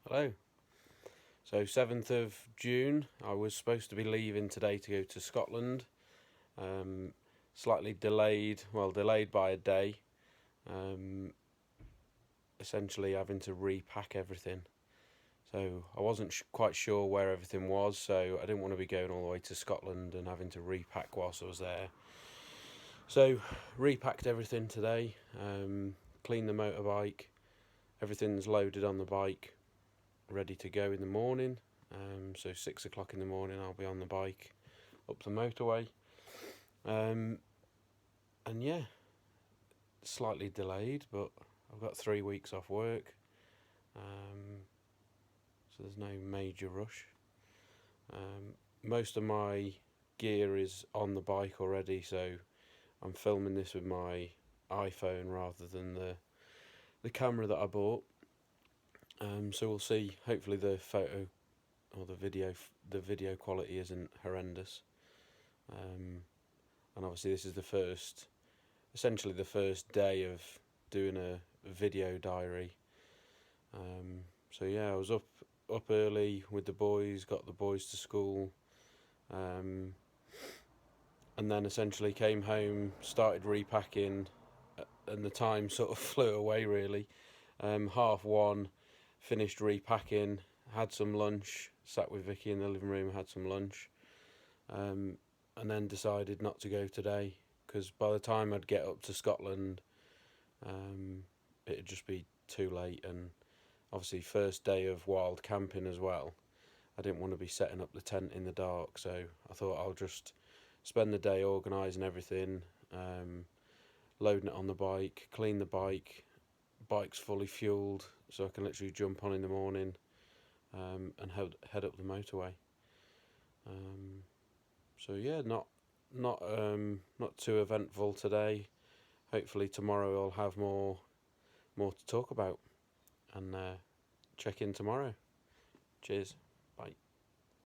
Hello. So 7th of June, I was supposed to be leaving today to go to Scotland. Slightly delayed, delayed by a day. Essentially having to repack everything. So I wasn't quite sure where everything was, so I didn't want to be going all the way to Scotland and having to repack whilst I was there. So repacked everything today, cleaned the motorbike, everything's loaded on the bike, ready to go in the morning. So 6 o'clock in the morning I'll be on the bike up the motorway. And yeah, slightly delayed, but I've got 3 weeks off work. So there's no major rush. Most of my gear is on the bike already, so I'm filming this with my iPhone rather than the camera that I bought. So we'll see. Hopefully the photo or the video quality isn't horrendous. And obviously this is essentially the first day of doing a video diary. So yeah, I was up early with the boys, got the boys to school, and then essentially came home, started repacking, and the time sort of flew away really. 1:30, finished repacking, had some lunch, sat with Vicky in the living room, had some lunch, and then decided not to go today because by the time I'd get up to Scotland, it'd just be too late, and obviously first day of wild camping as well. I didn't want to be setting up the tent in the dark, so I thought I'll just spend the day organising everything, loading it on the bike, clean the bike. Bike's fully fueled, so I can literally jump on in the morning, and head up the motorway. So yeah, not too eventful today. Hopefully tomorrow I'll have more to talk about, and check in tomorrow. Cheers.